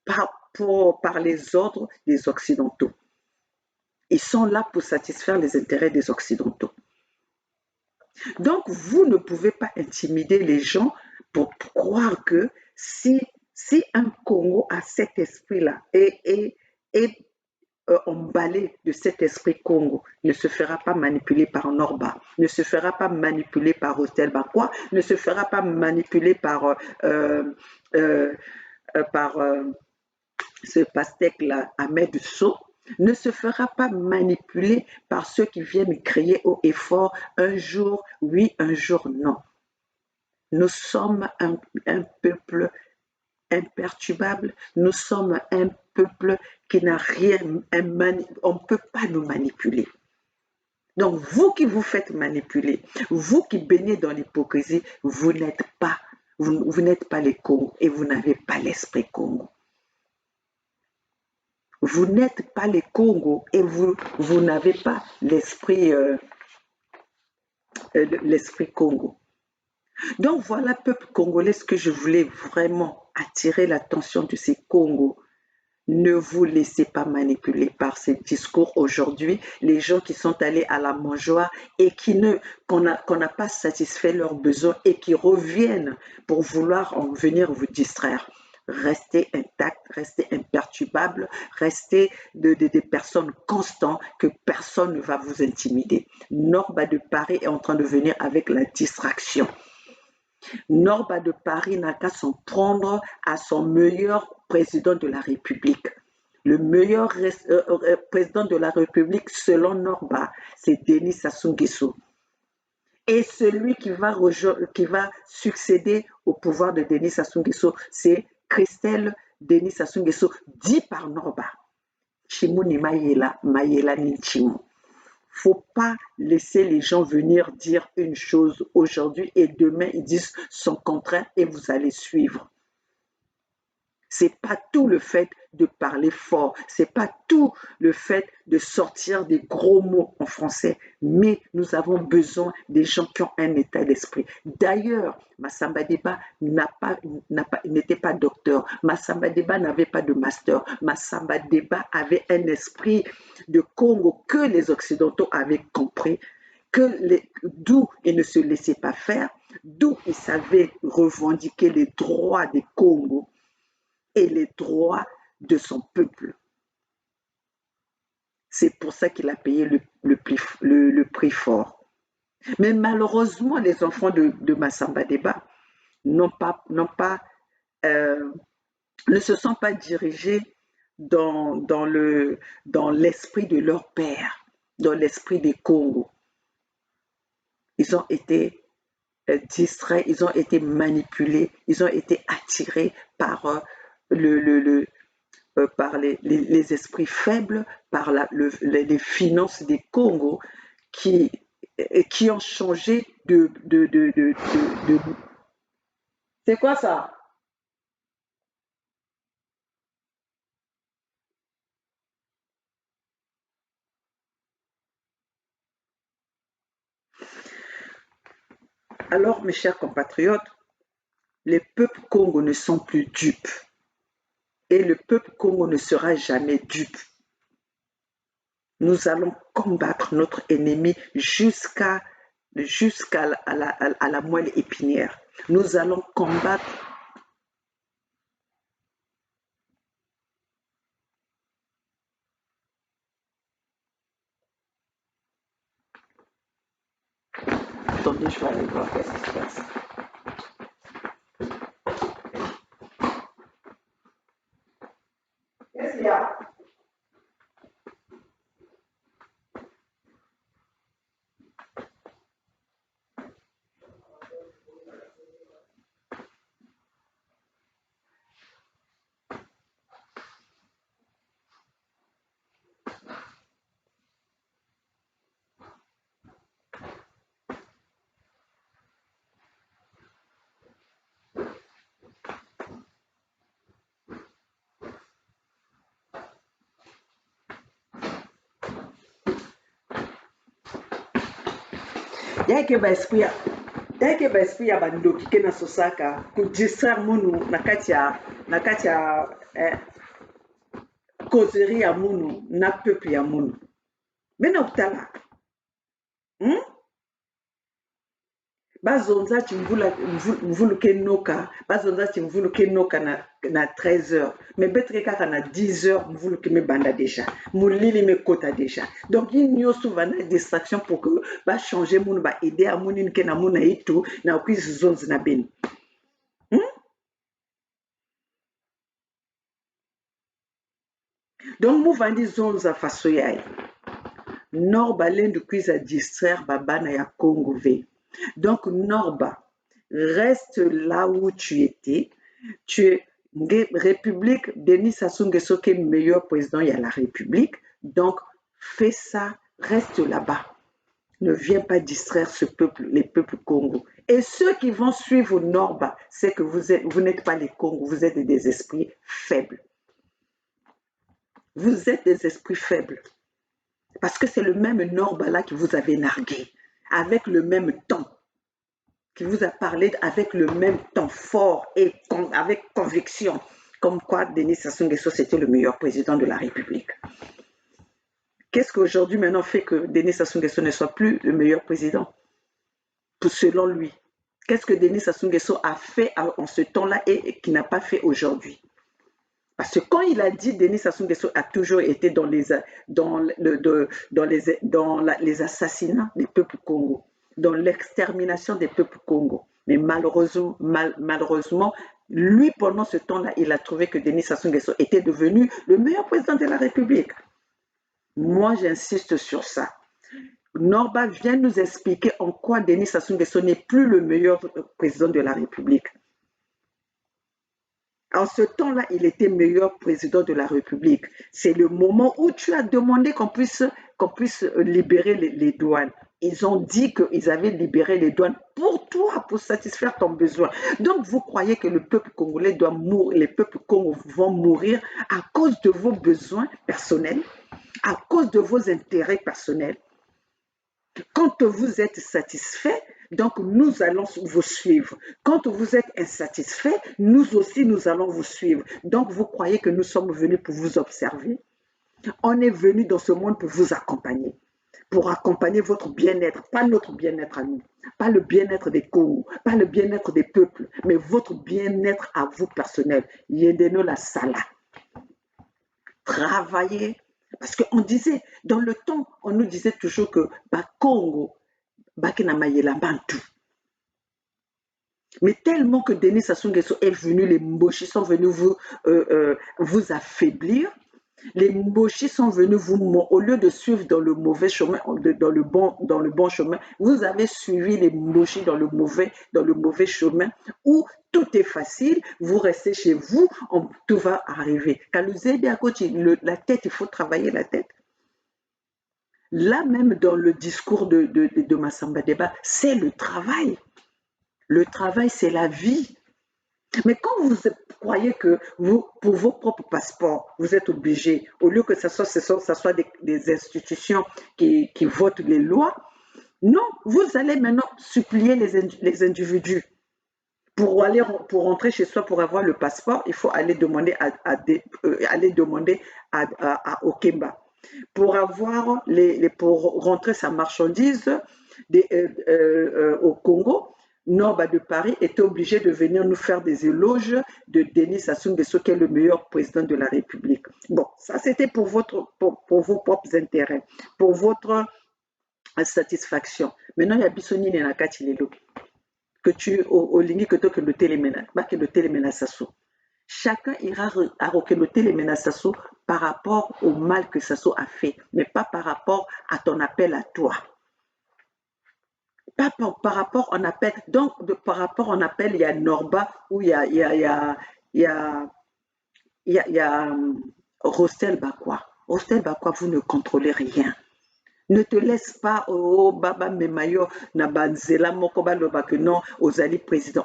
par les ordres des Occidentaux. Ils sont là pour satisfaire les intérêts des Occidentaux. Donc, vous ne pouvez pas intimider les gens pour croire que si un Congo a cet esprit-là et emballé de cet esprit Congo, ne se fera pas manipuler par Norba, ne se fera pas manipuler par Hostel Bakwa, ne se fera pas manipuler par ce pastèque-là, Ahmed Sow, ne se fera pas manipuler par ceux qui viennent crier haut et fort un jour oui, un jour non. Nous sommes un peuple imperturbable, nous sommes un peuple qui n'a rien, on ne peut pas nous manipuler. Donc vous qui vous faites manipuler, vous qui baignez dans l'hypocrisie, vous n'êtes pas les Congos et vous n'avez pas l'esprit Congo. Vous n'êtes pas les Congos et vous n'avez pas l'esprit Congo. Donc voilà, peuple congolais, ce que je voulais vraiment attirer l'attention de ces Congos. Ne vous laissez pas manipuler par ces discours aujourd'hui. Les gens qui sont allés à la mangeoire et qu'on n'a pas satisfait leurs besoins et qui reviennent pour vouloir en venir vous distraire. Restez intacts, restez imperturbables, restez des personnes constantes que personne ne va vous intimider. Norba de Paris est en train de venir avec la distraction. Norba de Paris n'a qu'à s'en prendre à son meilleur président de la République. Le meilleur président de la République, selon Norba, c'est Denis Sassou Nguesso. Et celui qui va succéder au pouvoir de Denis Sassou Nguesso, c'est Christelle Denis Sassou Nguesso, dit par Norba. Chimuni Mayela, Mayela Ninchimo. Faut pas laisser les gens venir dire une chose aujourd'hui et demain ils disent son contraire et vous allez suivre. C'est pas tout le fait de parler fort, c'est pas tout le fait de sortir des gros mots en français, mais nous avons besoin des gens qui ont un état d'esprit. D'ailleurs, Massamba Deba n'était pas docteur, Massamba Deba n'avait pas de master, Massamba Deba avait un esprit de Congo que les Occidentaux avaient compris, d'où il ne se laissait pas faire, d'où il savait revendiquer les droits des Congos et les droits de son peuple. C'est pour ça qu'il a payé le prix fort. Mais malheureusement, les enfants de Massamba Deba ne se sont pas dirigés dans l'esprit de leur père, dans l'esprit des Congos. Ils ont été distraits, ils ont été manipulés, ils ont été attirés par par les esprits faibles, par les finances des Congos qui ont changé de... C'est quoi ça? Alors, mes chers compatriotes, les peuples Congo ne sont plus dupes. Et le peuple Congo ne sera jamais dupe. Nous allons combattre notre ennemi jusqu'à la moelle épinière. Nous allons combattre. Attendez, je vais aller voir qu'est-ce qui se passe. Qu'est-ce qu'il y a? yake ba esprit ya bandoki ke na sosaka ku distraire munu na kati ya causerie ya munu na peuple ya munu mena okutala bazonza ti mvulu ke noka bazonza ti mvulu ke noka na 13h me betre kaka na 10h mvulu ke mebanda déjà molili mekota déjà donc ye nyonso vana distraction pour que bachange munu baide a munini ke na muna ye tu na okwisi zonzi na beni donc muvandi zonza faso yaye nord balendu kwiza distraire babana ya Congo ve. Donc Norba, reste là où tu étais. Tu es République, Denis Sassou Nguesso qui est le meilleur président, il y a la République. Donc fais ça, reste là-bas. Ne viens pas distraire ce peuple, les peuples Congo. Et ceux qui vont suivre Norba, c'est que vous n'êtes pas les Congo, vous êtes des esprits faibles. Vous êtes des esprits faibles. Parce que c'est le même Norba là qui vous avait nargué, avec le même temps, qui vous a parlé avec le même temps fort et avec conviction, comme quoi Denis Sassou Nguesso c'était le meilleur président de la République. Qu'est-ce qu'aujourd'hui maintenant fait que Denis Sassou Nguesso ne soit plus le meilleur président, selon lui? Qu'est-ce que Denis Sassou Nguesso a fait en ce temps-là et qu'il n'a pas fait aujourd'hui? Parce que quand il a dit, Denis Sassou Nguesso a toujours été dans les assassinats des peuples Congo, dans l'extermination des peuples Congo. Mais malheureusement, lui, pendant ce temps-là, il a trouvé que Denis Sassou Nguesso était devenu le meilleur président de la République. Moi, j'insiste sur ça. Norba vient nous expliquer en quoi Denis Sassou Nguesso n'est plus le meilleur président de la République. En ce temps-là, il était meilleur président de la République. C'est le moment où tu as demandé qu'on puisse libérer les douanes. Ils ont dit qu'ils avaient libéré les douanes pour toi, pour satisfaire ton besoin. Donc, vous croyez que le peuple congolais doit mourir, les peuples congolais vont mourir à cause de vos besoins personnels, à cause de vos intérêts personnels. Quand vous êtes satisfait, donc nous allons vous suivre. Quand vous êtes insatisfait, nous aussi nous allons vous suivre. Donc vous croyez que nous sommes venus pour vous observer? On est venu dans ce monde pour vous accompagner, pour accompagner votre bien-être, pas notre bien-être à nous, pas le bien-être des Congo, pas le bien-être des peuples, mais votre bien-être à vous personnel. Yendeno la sala. Travaillez. Parce qu'on disait, dans le temps, on nous disait toujours que Congo, Bakinamayela Bantu. Mais tellement que Denis Sassou Nguesso est venu, les Mboshi sont venus vous affaiblir. Les Mboshi sont venus au lieu de suivre dans le mauvais chemin, dans le bon chemin, vous avez suivi les Mboshi dans le mauvais chemin où tout est facile, vous restez chez vous, tout va arriver. Kalouzebi à côté, la tête, il faut travailler la tête. Là même dans le discours de Massamba Deba, c'est le travail. Le travail, c'est la vie. Mais quand vous croyez que pour vos propres passeports, vous êtes obligés, au lieu que ça soit des institutions qui votent les lois, non, vous allez maintenant supplier les individus. Pour rentrer chez soi, pour avoir le passeport, il faut aller demander à Okemba. Pour rentrer sa marchandise au Congo, Norba de Paris était obligé de venir nous faire des éloges de Denis Sassou Nguesso, qui est le meilleur président de la République. Bon, ça c'était pour vos propres intérêts, pour votre satisfaction. Maintenant, il y a Bissoni Nenakati Lelo. Que tu au lingi que le téléménage, pas que le téléménage Sassou. Chacun ira reconnaître les menaces Sassou par rapport au mal que Sassou a fait, mais pas par rapport à ton appel à toi. Pas par rapport on appelle, donc par rapport on appelle, il y a Norba où il y a Rostel Bakwa. Rostel Bakwa, vous ne contrôlez rien. Ne te laisse pas baba memayo na banzela moko baloba que non ozali président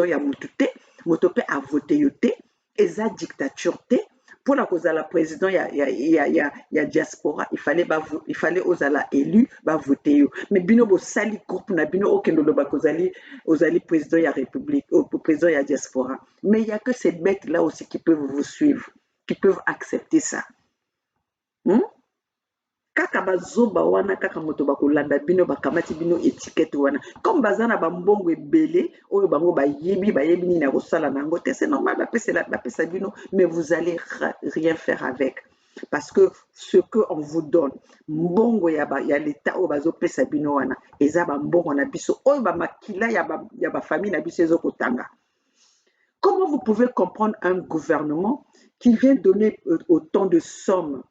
ya mutute motope a voté yote eza dictature te Pour la cause de la président, il y a diaspora, il fallait aux ala élus, voter. Mais bino bo sali groupe na bino aucun de l'oba aux président il y a république, au président il y a diaspora. Mais il y a que ces bêtes là aussi qui peuvent vous suivre, qui peuvent accepter ça. Kaka bazoba wana kaka moto bakolanda bino bakamati bino étiquette wana comme bazana bambongo ebele oyo bango bayebi nini na kosala nango te c'est normal bapesa bino mais vous allez rien faire avec parce que ce que on vous donne mbongo ya l'état oyo bazopesa bino wana eza bambongo na biso oyo bamakila ya bafamille na biso ezokotanga. Comment vous pouvez comprendre un gouvernement qui vient donner autant de sommes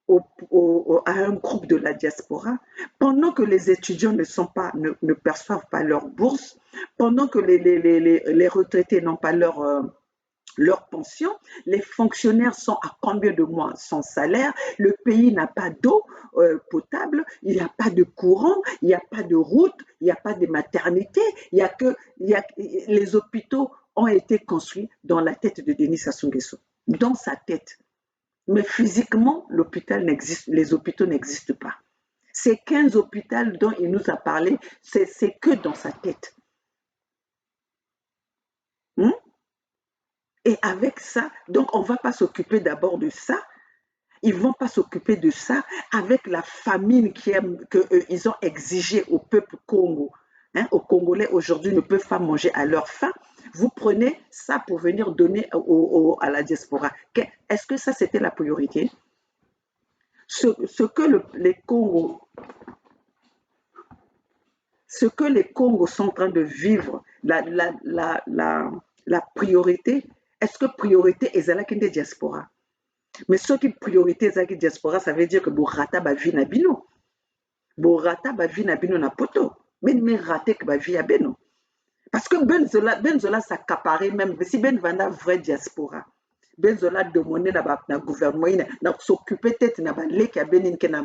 à un groupe de la diaspora, pendant que les étudiants ne perçoivent pas leur bourse, pendant que les retraités n'ont pas leur pension, les fonctionnaires sont à combien de mois sans salaire, le pays n'a pas d'eau potable, il n'y a pas de courant, il n'y a pas de route, il n'y a pas de maternité, les hôpitaux ont été construits dans la tête de Denis Sassou Nguesso, dans sa tête. Mais physiquement, les hôpitaux n'existent pas. Ces 15 hôpitaux dont il nous a parlé, c'est que dans sa tête. Et avec ça, donc on ne va pas s'occuper d'abord de ça. Ils ne vont pas s'occuper de ça avec la famine qu'ils ont exigée au peuple Congo. Aux Congolais aujourd'hui ne peuvent pas manger à leur faim. Vous prenez ça pour venir donner à la diaspora. Est-ce que ça, c'était la priorité? Ce que les Congos sont en train de vivre, la priorité, est-ce que priorité est la diaspora? Mais ce qui priorité est la diaspora, ça veut dire que Borata va vivre na bino. Borata va vivre na bino na poto. Mais raté que va vivre à beno. Parce que Benzola s'accaparait même, si Ben Vanda vrai diaspora, Benzola demandait na gouvernement, na s'occuper tête na ba leki à Benin ke na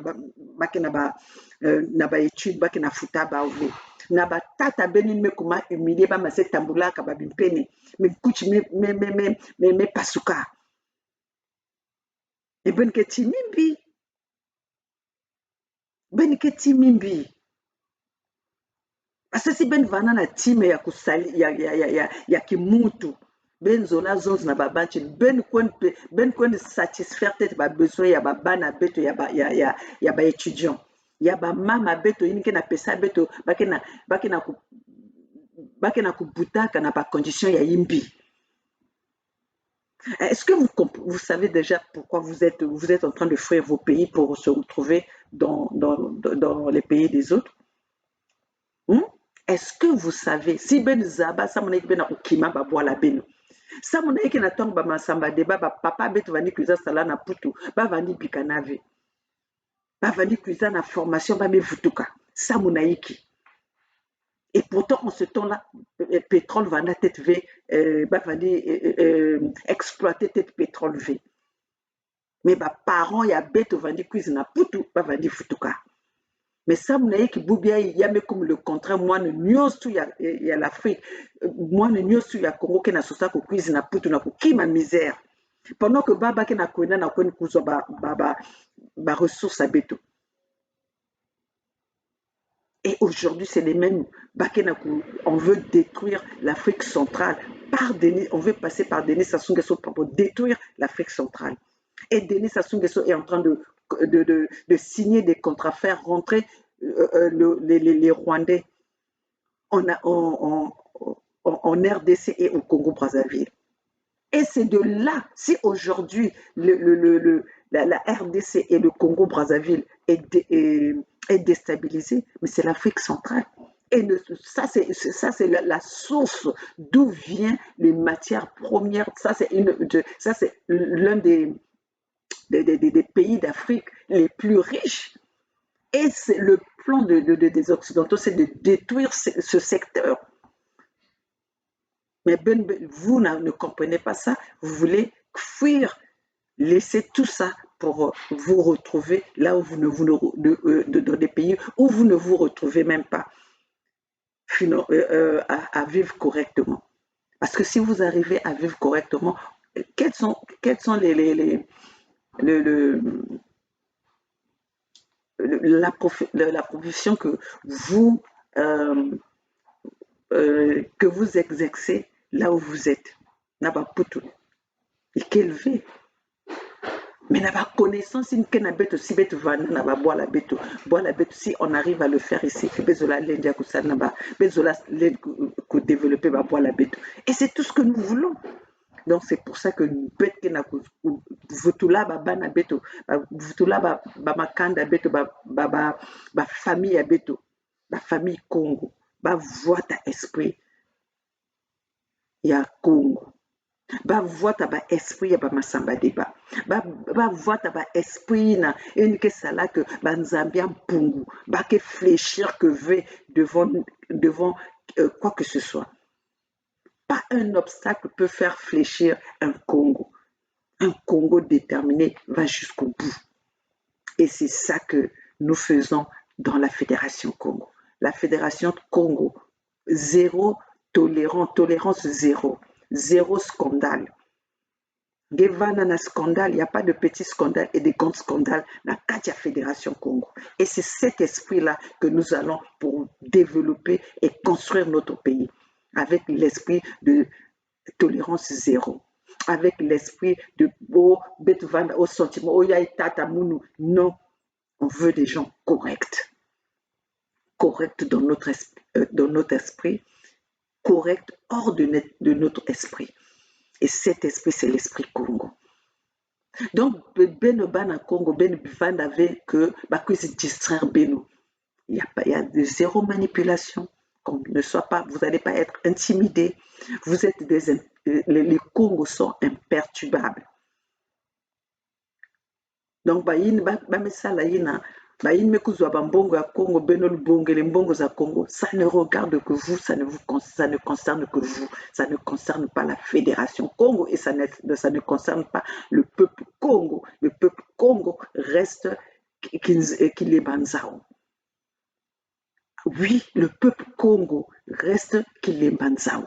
ba étude, ba ke na futa ba ouve. Na ba tata Benin me kuma humilié ba ma se tambula ka ba bimpene, me kuchi me pasuka. Et ben ke timimbi. Ben ke timimbi. Parce que si Ben Vana na time ya kusali ya kimutu Benzola zonz na babanchi Ben kwen satisfaire tête ba besoin ya bana beto ya ba étudiant ya ba mama beto yinike na pesa beto bakena kubutaka na ba condition ya yimbi. Est-ce que vous savez déjà pourquoi vous êtes en train de fuir vos pays pour se retrouver dans les pays des autres? Est-ce que vous savez si Ben Zaba ça mon équipe na ukima ba boala beno ça mon équipe na tong ba masamba débat ba papa beto vandi kuza sala na putu ba vandi bikanave ba vandi kuza na formation ba me vutuka ça mon équipe. Et pourtant en ce temps-là pétrole vanda tête V ba vandi exploiter tête pétrole V. Mais ba parents ya beto vandi kuza na putu ba vandi vutuka. Mais ça, il y a comme le contraire. Moi, il y a l'Afrique. Moi, il y a Congo qui n'a pas de cuisine, n'a pas de ma misère. Pendant que Baba qui n'a pas de ressources à béton. Et aujourd'hui, c'est les mêmes. On veut détruire l'Afrique centrale. On veut passer par Denis Sassou Nguesso pour détruire l'Afrique centrale. Et Denis Sassou Nguesso est en train de signer des contrats, faire rentrer les Rwandais en RDC et au Congo-Brazzaville. Et c'est de là, si aujourd'hui la RDC et le Congo-Brazzaville est déstabilisé, mais c'est l'Afrique centrale. Et ça, c'est la source d'où viennent les matières premières. Ça, c'est l'un des pays d'Afrique les plus riches. Et c'est le plan des Occidentaux, c'est de détruire ce secteur. Mais vous ne comprenez pas ça. Vous voulez fuir, laisser tout ça pour vous retrouver là où dans des pays où vous ne vous retrouvez même pas à vivre correctement. Parce que si vous arrivez à vivre correctement, quelles sont la profession que vous exercez là où vous êtes. N'a pas pour tout. Et qu'élevé. Mais n'a pas connaissance, une n'a pas si bête vana n'a pas boire la bête si on arrive à le faire ici, besoin l'india que ça n'a pas besoin que développer va boire la bête. Et c'est tout ce que nous voulons. Donc c'est pour ça que bête que na vutula ba bana beto vutula ba makanda beto ba famille ya beto ba famille Congo ba voix ta esprit ya Congo ba voix ta ba esprit ya ba masamba deba ba voix ta ba esprit na une que ça là que ba nzambia mpungu ba que fléchir que veut devant quoi que ce soit. Pas un obstacle peut faire fléchir un Congo. Un Congo déterminé va jusqu'au bout. Et c'est ça que nous faisons dans la Fédération Congo. La Fédération Congo, zéro tolérance zéro. Zéro scandale. Devant scandale, il n'y a pas de petits scandales et de grands scandales dans la Fédération Congo. Et c'est cet esprit-là que nous allons pour développer et construire notre pays. Avec l'esprit de tolérance zéro, avec l'esprit de au sentiment, non, on veut des gens corrects dans notre esprit, corrects hors de notre esprit. Et cet esprit, c'est l'esprit Congo. Donc, Ben Bana Congo, Ben Bivand avait que se distraire Beno. Il y a de zéro manipulation. Ne soit pas, vous n'allez pas être intimidé. Vous êtes les Congos sont imperturbables. Donc, Congo, ça ne regarde que vous, ça ne concerne que vous, ça ne concerne pas la Fédération Congo et ça ne concerne pas le peuple Congo. Le peuple Congo reste qu'il est Banzao. Oui, le peuple Congo reste qu'il est Banzao.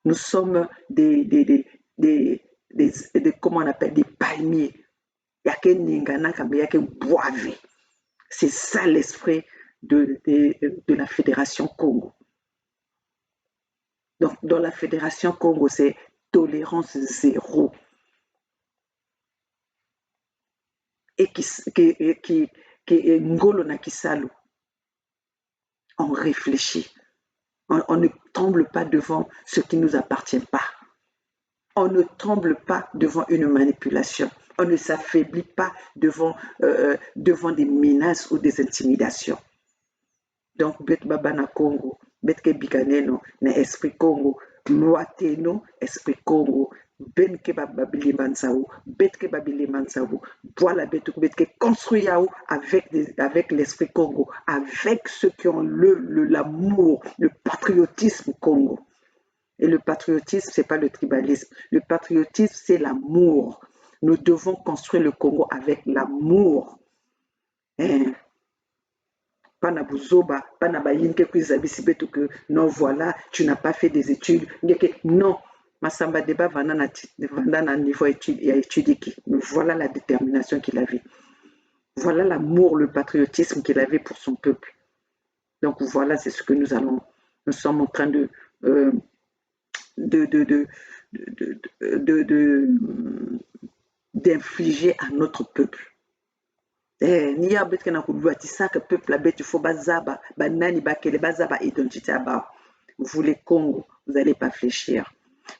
Nous sommes comment on appelle, des palmiers. Il y a que Ningana, il y a que Boavé. C'est ça l'esprit de la Fédération Congo. Donc, dans la Fédération Congo, c'est tolérance zéro. Et qui est Ngolo Nakisalu. On réfléchit. On ne tremble pas devant ce qui ne nous appartient pas. On ne tremble pas devant une manipulation. On ne s'affaiblit pas devant des menaces ou des intimidations. Donc, Bet Babana Congo, Bet Kebikaneno, na Esprit Congo, Loateno, Esprit Congo, Ben Kebabili Mansaou, Bet Kebabili Mansaou, voilà Bet construit avec l'Esprit Congo, avec ceux qui ont l'amour, le patriotisme Congo. Et le patriotisme, ce n'est pas le tribalisme. Le patriotisme, c'est l'amour. Nous devons construire le Congo avec l'amour. Panabuzoba, Panabayinke, que non, voilà, tu n'as pas fait des études. Non, Massamba Deba Vandana niveau études et a étudié qui. Voilà la détermination qu'il avait. Voilà l'amour, le patriotisme qu'il avait pour son peuple. Donc voilà, c'est ce que nous sommes en train d'infliger à notre peuple. Niya betka na kuduatisaka peuple abetu fo bazaba banani bakele bazaba identité aba. Vous les Congo, vous n'allez pas fléchir.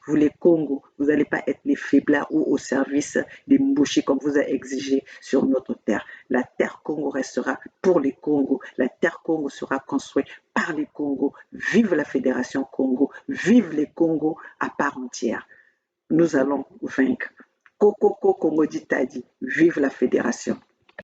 Vous les Congo, vous n'allez pas être les faiblards ou au service des Mbushi comme vous a exigé sur notre terre. La terre Congo restera pour les Congos. La terre Congo sera construite par les Congos. Vive la Fédération Congo. Vive les Congos à part entière. Nous allons vaincre. Koko Congo Ditadi. Vive la Fédération.